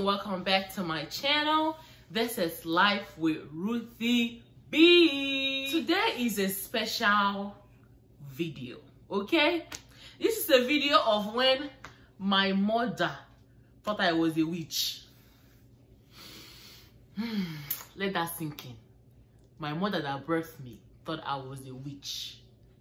and welcome back to my channel. This is Life with RuthieBee. Today is a special video, okay? This is a video of when my mother thought I was a witch. Let that sink in. My mother that birthed me thought I was a witch.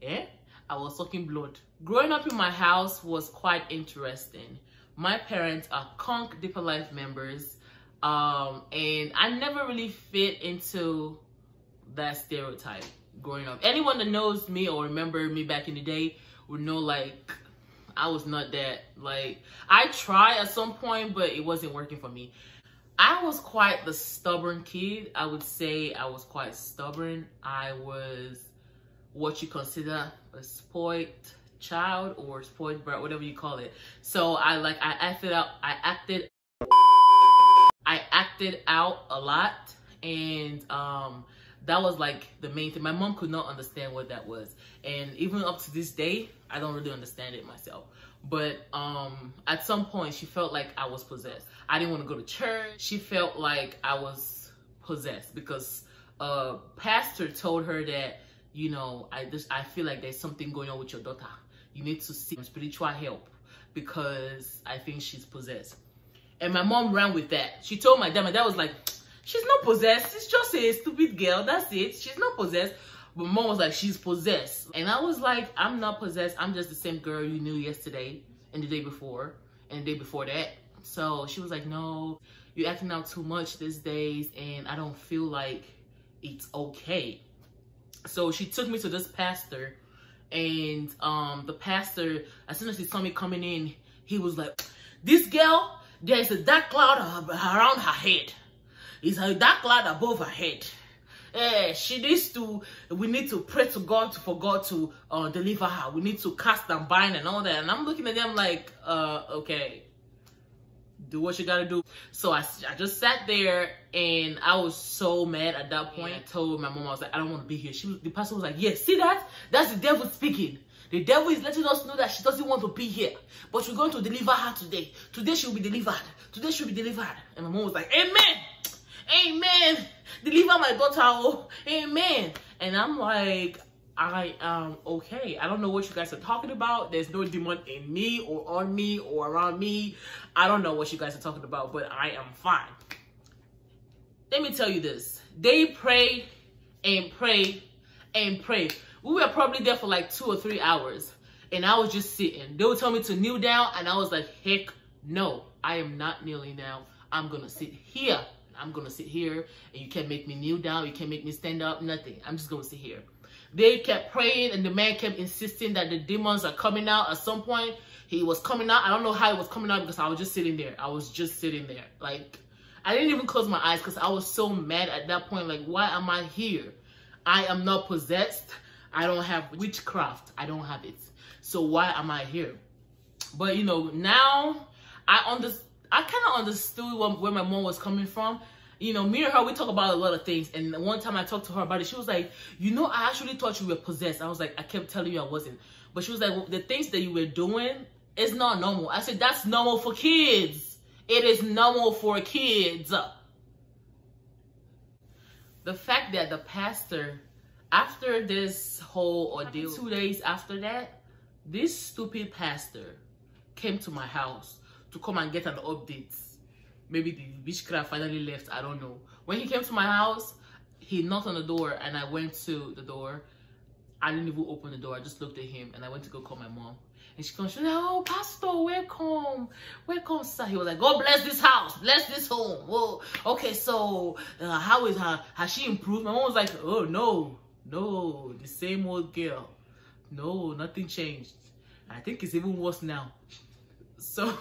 Eh? I was sucking blood. Growing up in my house was quite interesting. My parents are conch Deeper Life members, and I never really fit into that stereotype growing up. Anyone that knows me or remember me back in the day would know, like, I was not that. Like, I tried at some point, but it wasn't working for me. I was quite the stubborn kid. I would say I was quite stubborn. I was what you consider a spoiled child or spoiled brat, whatever you call it. So I acted out a lot, and that was like the main thing. My mom could not understand what that was, and even up to this day I don't really understand it myself. But at some point she felt like I was possessed. I didn't want to go to church. She felt like I was possessed because a pastor told her that, you know, I feel like there's something going on with your daughter. You need to seek spiritual help because I think she's possessed. And my mom ran with that. She told my dad was like, she's not possessed. She's just a stupid girl. That's it. She's not possessed. But mom was like, she's possessed. And I was like, I'm not possessed. I'm just the same girl you knew yesterday and the day before and the day before that. So she was like, no, you're acting out too much these days and I don't feel like it's okay. So she took me to this pastor, and the pastor, as soon as he saw me coming in, he was like, this girl, there's a dark cloud around her head. It's a dark cloud above her head. We need to pray to God for God to deliver her. We need to cast and bind and all that. And I'm looking at them like, okay, do what you gotta do. So I just sat there, and I was so mad at that point. I told my mom, I was like, I don't want to be here. The pastor was like, yes, see that? That's the devil speaking. The devil is letting us know that she doesn't want to be here, but we're going to deliver her today. Today she'll be delivered. Today she'll be delivered. And my mom was like, amen. Amen. Deliver my daughter. Oh, amen. And I'm like, I am okay. I don't know what you guys are talking about. There's no demon in me or on me or around me. I don't know what you guys are talking about, but I am fine. Let me tell you this. They prayed and prayed and prayed. We were probably there for like 2 or 3 hours, and I was just sitting. They would tell me to kneel down, and I was like, heck no, I am not kneeling down. I'm gonna sit here. I'm gonna sit here, and you can't make me kneel down. You can't make me stand up, nothing. I'm just gonna sit here. They kept praying, and the man kept insisting that the demons are coming out. At some point, he was coming out. I don't know how he was coming out because I was just sitting there. I was just sitting there. Like, I didn't even close my eyes because I was so mad at that point. Like, why am I here? I am not possessed. I don't have witchcraft. I don't have it. So why am I here? But, you know, now I kind of understood where my mom was coming from. You know, me and her, we talk about a lot of things. And one time I talked to her about it. She was like, you know, I actually thought you were possessed. I was like, I kept telling you I wasn't. But she was like, well, the things that you were doing is not normal. I said, that's normal for kids. It is normal for kids. The fact that the pastor, after this whole ordeal, 2 days after that, this stupid pastor came to my house to come and get an update. Maybe the witchcraft finally left, I don't know. When he came to my house, he knocked on the door, and I went to the door. I didn't even open the door. I just looked at him, and I went to go call my mom. And she comes, she's like, oh, pastor, welcome. Welcome, sir. He was like, God bless this house. Bless this home. Whoa. Okay, so how is her? Has she improved? My mom was like, oh, no. No, the same old girl. No, nothing changed. I think it's even worse now. So,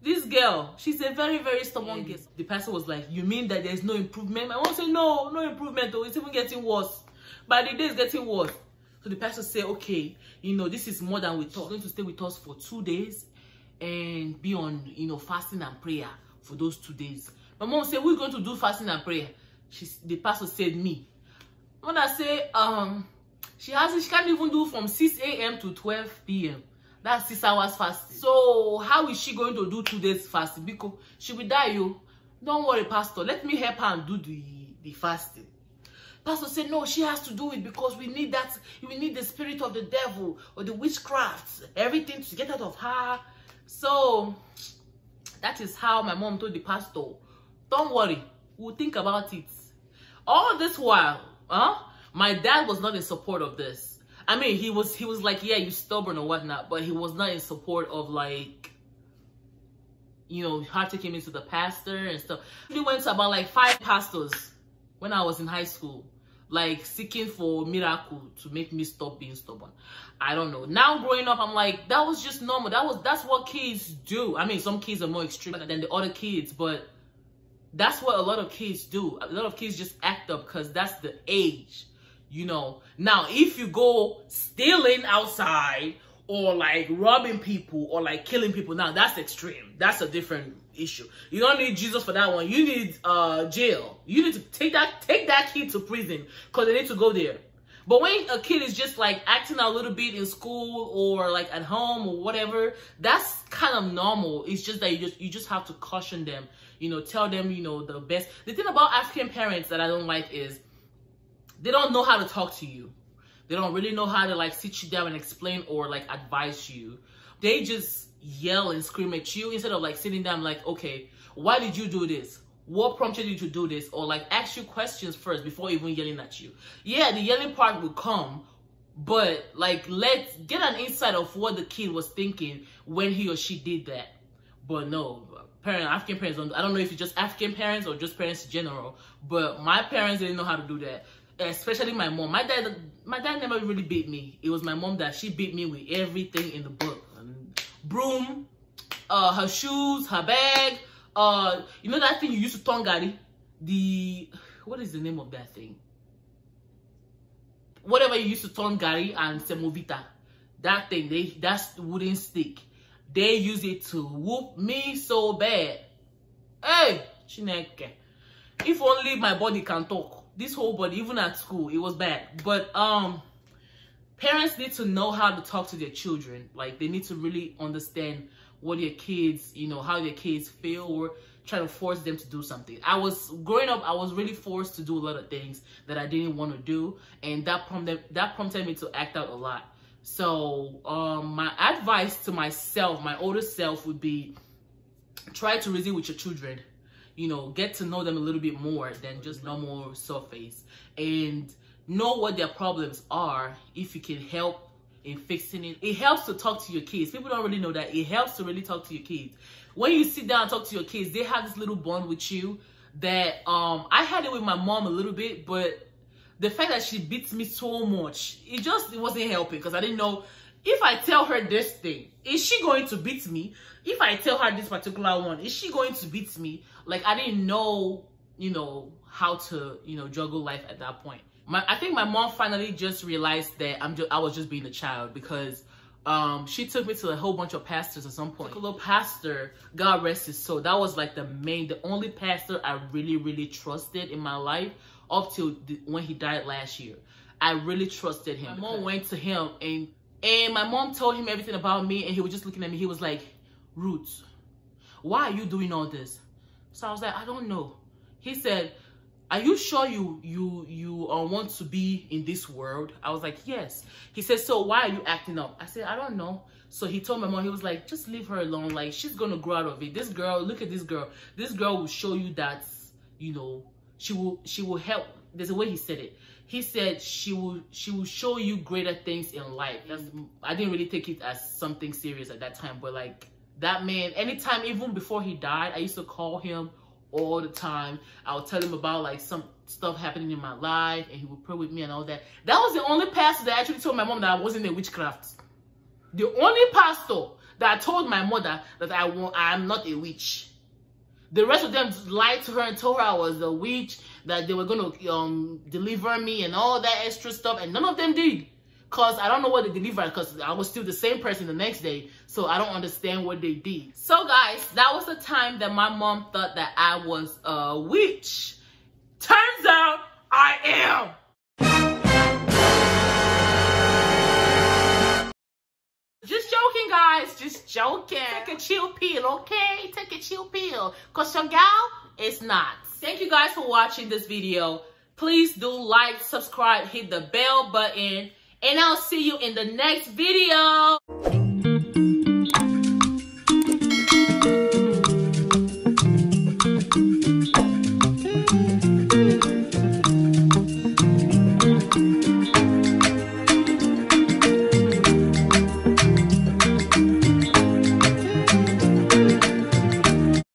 this girl, she's a very, very stubborn girl. The pastor was like, you mean that there's no improvement? My mom said, no, no improvement though. It's even getting worse. By the day, it's getting worse. So the pastor said, okay, you know, this is more than we thought. You're going to stay with us for 2 days and be on, you know, fasting and prayer for those 2 days. My mom said, we're going to do fasting and prayer. The pastor said, me. Mother said, she can't even do from 6 a.m. to 12 p.m. That's 6 hours fasting. So how is she going to do 2 days fasting? Because she will die, you. Don't worry, Pastor. Let me help her and do the fasting. Pastor said, no, she has to do it because we need that. We need the spirit of the devil or the witchcraft, everything to get out of her. So that is how my mom told the pastor, don't worry, we'll think about it. All this while, my dad was not in support of this. I mean, he was like, yeah, you're stubborn or whatnot, but he was not in support of, like, you know, her taking me to the pastor and stuff. We went to about like 5 pastors when I was in high school, like seeking for miracle to make me stop being stubborn. I don't know. Now growing up, I'm like, that was just normal. That's what kids do. I mean, some kids are more extreme than the other kids, but that's what a lot of kids do. A lot of kids just act up because that's the age, you know. Now, if you go stealing outside or like robbing people or like killing people, now that's extreme. That's a different issue. You don't need Jesus for that one. You need jail. You need to take that kid to prison because they need to go there. But when a kid is just like acting a little bit in school or like at home or whatever, that's kind of normal. It's just that you just have to caution them, you know, tell them, you know, the best. The thing about African parents that I don't like is they don't know how to talk to you. They don't really know how to like sit you down and explain or like advise you. They just yell and scream at you instead of like sitting down like, okay, why did you do this? What prompted you to do this? Or like ask you questions first before even yelling at you. Yeah, the yelling part will come, but like let's get an insight of what the kid was thinking when he or she did that. But no, African parents don't. I don't know if it's just African parents or just parents in general, but my parents didn't know how to do that. Especially my mom. My dad never really beat me. It was my mom that she beat me with everything in the book. Broom, her shoes, her bag, you know that thing you used to turn gari? What is the name of that thing? Whatever you used to turn gari and semovita. That thing, that's wooden stick. They use it to whoop me so bad. Hey, Chineke. If only my body can talk. This whole body, even at school, it was bad. But parents need to know how to talk to their children. Like, they need to really understand what their kids, you know, how their kids feel, or try to force them to do something. Growing up, I was really forced to do a lot of things that I didn't want to do, and that prompted me to act out a lot. So my advice to myself, my older self, would be try to reason with your children. You know, get to know them a little bit more than just normal surface, and know what their problems are if you can help in fixing it. It helps to talk to your kids. People don't really know that. It helps to really talk to your kids. When you sit down and talk to your kids, they have this little bond with you that I had it with my mom a little bit, but the fact that she beats me so much, it wasn't helping, because I didn't know, if I tell her this thing, is she going to beat me? If I tell her this particular one, is she going to beat me? Like, I didn't know, you know, how to, you know, juggle life at that point. I think my mom finally just realized that I was just being a child, because she took me to a whole bunch of pastors at some point. A little pastor, God rest his soul, that was like the only pastor I really, really trusted in my life up till when he died last year. I really trusted him. My mom went to him, and my mom told him everything about me, and he was just looking at me. He was like, Ruth, why are you doing all this? So I was like, I don't know. He said, are you sure you want to be in this world? I was like, yes. He said, so why are you acting up? I said, I don't know. So he told my mom, he was like, just leave her alone. Like, she's going to grow out of it. This girl, look at this girl. This girl will show you that, you know, she will help. There's a way he said it. He said she will show you greater things in life. I didn't really take it as something serious at that time, but like, that man, anytime, even before he died, I used to call him all the time. I would tell him about like some stuff happening in my life, and he would pray with me and all that. That was the only pastor that actually told my mom that I wasn't a witchcraft. The only pastor that told my mother that I'm not a witch. The rest of them lied to her and told her I was a witch, that they were going to deliver me and all that extra stuff, and none of them did. Because I don't know what they delivered, because I was still the same person the next day, so I don't understand what they did. So guys, that was the time that my mom thought that I was a witch. Turns out I am. Just joking, guys. just joking. Take a chill pill, okay? Take a chill pill. Because your gal is not. Thank you guys for watching this video. Please do like, subscribe, hit the bell button. And I'll see you in the next video.